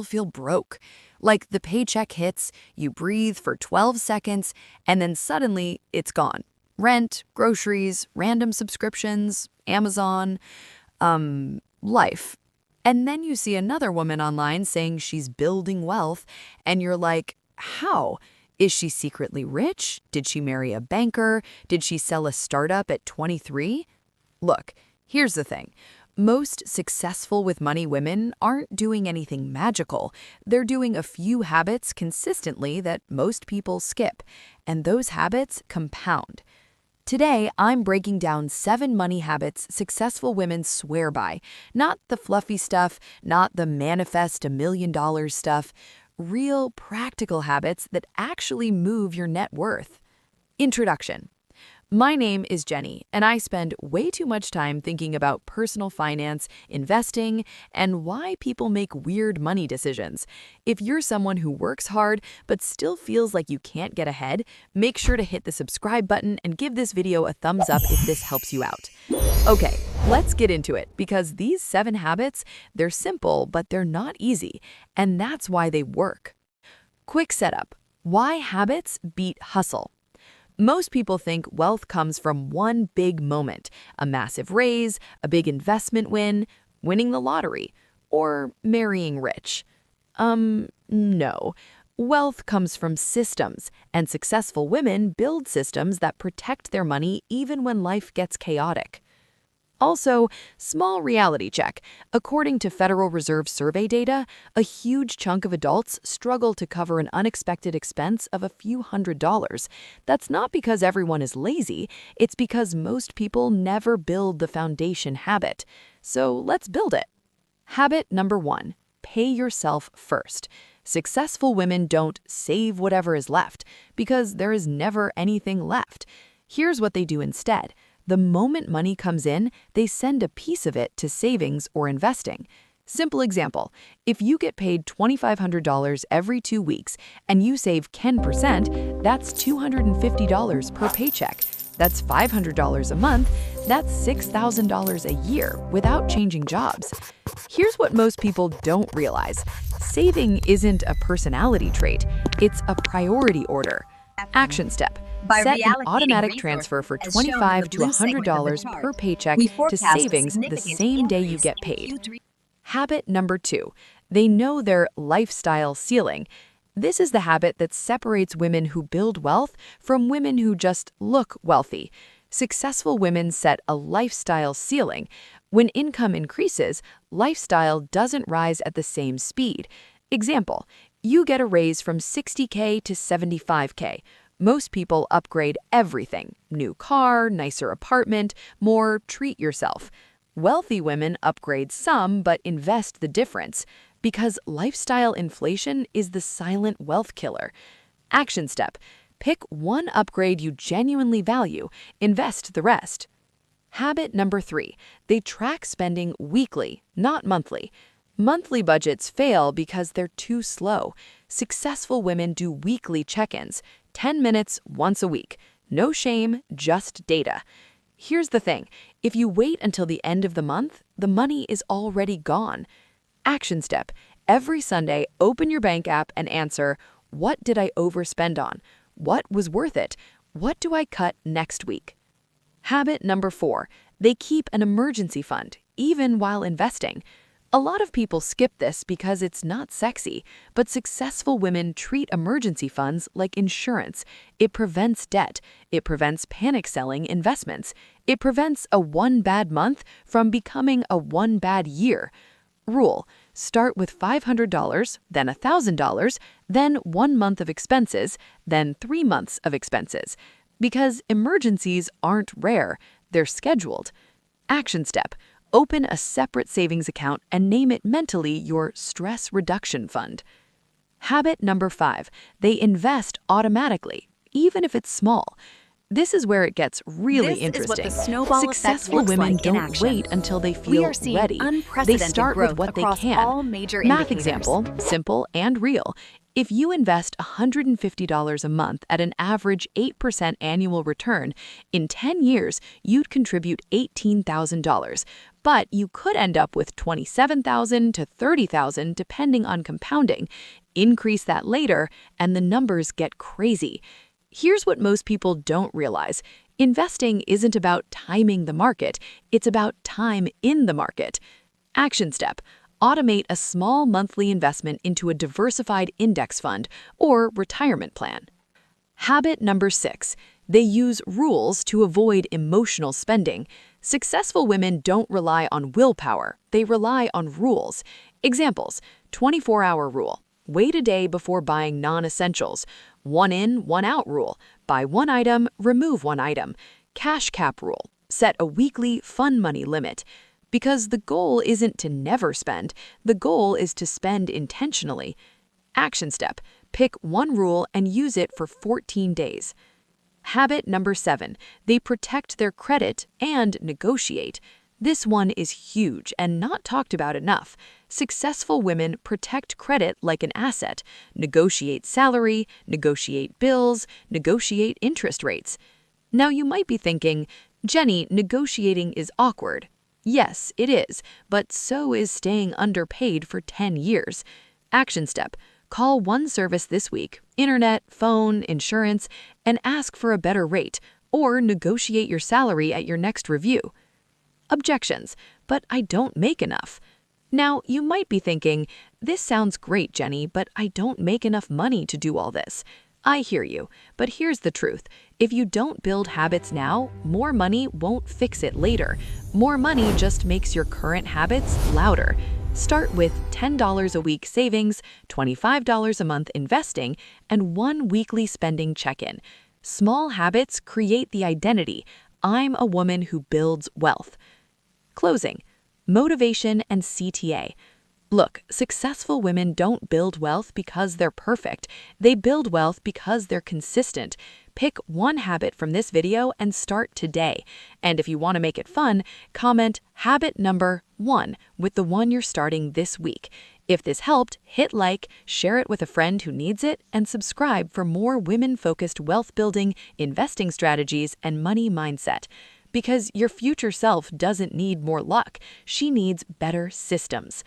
feel broke. Like the paycheck hits, you breathe for 12 seconds, and then suddenly it's gone. Rent, groceries, random subscriptions, Amazon, life. And then you see another woman online saying she's building wealth, and you're like, how? Is she secretly rich? Did she marry a banker? Did she sell a startup at 23? Look, here's the thing. Most successful with money women aren't doing anything magical. They're doing a few habits consistently that most people skip, and those habits compound. Today, I'm breaking down 7 money habits successful women swear by. Not the fluffy stuff, not the manifest $1 million stuff. Real, practical habits that actually move your net worth. Introduction. My name is Jenny, and I spend way too much time thinking about personal finance, investing, and why people make weird money decisions. If you're someone who works hard but still feels like you can't get ahead, make sure to hit the subscribe button and give this video a thumbs up if this helps you out. Okay, let's get into it, because these 7 habits, they're simple, but they're not easy, and that's why they work. Quick setup. Why habits beat hustle? Most people think wealth comes from one big moment, a massive raise, a big investment win, winning the lottery, or marrying rich. No. Wealth comes from systems, and successful women build systems that protect their money even when life gets chaotic. Also, small reality check. According to Federal Reserve survey data, a huge chunk of adults struggle to cover an unexpected expense of a few $100s. That's not because everyone is lazy, it's because most people never build the foundation habit. So let's build it. Habit number 1, pay yourself first. Successful women don't save whatever is left, because there is never anything left. Here's what they do instead. The moment money comes in, they send a piece of it to savings or investing. Simple example, if you get paid $2,500 every 2 weeks and you save 10%, that's $250 per paycheck. That's $500 a month. That's $6,000 a year without changing jobs. Here's what most people don't realize. Saving isn't a personality trait. It's a priority order. Action step. Set an automatic transfer for $25 to $100 per paycheck to savings the same day you get paid. Habit number 2. They know their lifestyle ceiling. This is the habit that separates women who build wealth from women who just look wealthy. Successful women set a lifestyle ceiling. When income increases, lifestyle doesn't rise at the same speed. Example, you get a raise from $60K to $75K. Most people upgrade everything. New car, nicer apartment, more treat yourself. Wealthy women upgrade some but invest the difference, because lifestyle inflation is the silent wealth killer. Action step. Pick one upgrade you genuinely value, invest the rest. Habit number 3. They track spending weekly, not monthly. Monthly budgets fail because they're too slow. Successful women do weekly check-ins, 10 minutes once a week. No shame, just data. Here's the thing. If you wait until the end of the month, the money is already gone. Action step. Every Sunday, open your bank app and answer, what did I overspend on? What was worth it? What do I cut next week? Habit number 4. They keep an emergency fund, even while investing. A lot of people skip this because it's not sexy, but successful women treat emergency funds like insurance. It prevents debt. It prevents panic selling investments. It prevents a one bad month from becoming a one bad year. Rule: start with $500, then $1,000, then 1 month of expenses, then 3 months of expenses. Because emergencies aren't rare, they're scheduled. Action step. Open a separate savings account and name it mentally your stress reduction fund. Habit number 5. They invest automatically, even if it's small. This is where it gets really interesting. Successful women don't wait until they feel ready. They start with what they can. Math example, simple and real. If you invest $150 a month at an average 8% annual return, in 10 years, you'd contribute $18,000. But you could end up with 27,000 to 30,000 depending on compounding. Increase that later, and the numbers get crazy. Here's what most people don't realize. Investing isn't about timing the market, it's about time in the market. Action step: automate a small monthly investment into a diversified index fund or retirement plan. Habit number 6. They use rules to avoid emotional spending. Successful women don't rely on willpower, they rely on rules. Examples: 24-hour rule. Wait a day before buying non-essentials. One in, one out rule. Buy one item, remove one item. Cash cap rule. Set a weekly fun money limit. Because the goal isn't to never spend, the goal is to spend intentionally. Action step: pick one rule and use it for 14 days. Habit number 7. They protect their credit and negotiate. This one is huge and not talked about enough. Successful women protect credit like an asset, negotiate salary, negotiate bills, negotiate interest rates. Now you might be thinking, Jenny, negotiating is awkward. Yes, it is, but so is staying underpaid for 10 years. Action step: call one service this week, internet, phone, insurance, and ask for a better rate, or negotiate your salary at your next review. Objections: but I don't make enough. Now, you might be thinking, this sounds great, Jenny, but I don't make enough money to do all this. I hear you, but here's the truth. If you don't build habits now, more money won't fix it later. More money just makes your current habits louder. Start with $10 a week savings, $25 a month investing, and one weekly spending check-in. Small habits create the identity. I'm a woman who builds wealth. Closing: motivation and CTA. Look, successful women don't build wealth because they're perfect. They build wealth because they're consistent. Pick one habit from this video and start today. And if you want to make it fun, comment habit number 1 with the one you're starting this week. If this helped, hit like, share it with a friend who needs it, and subscribe for more women-focused wealth building, investing strategies, and money mindset. Because your future self doesn't need more luck, she needs better systems.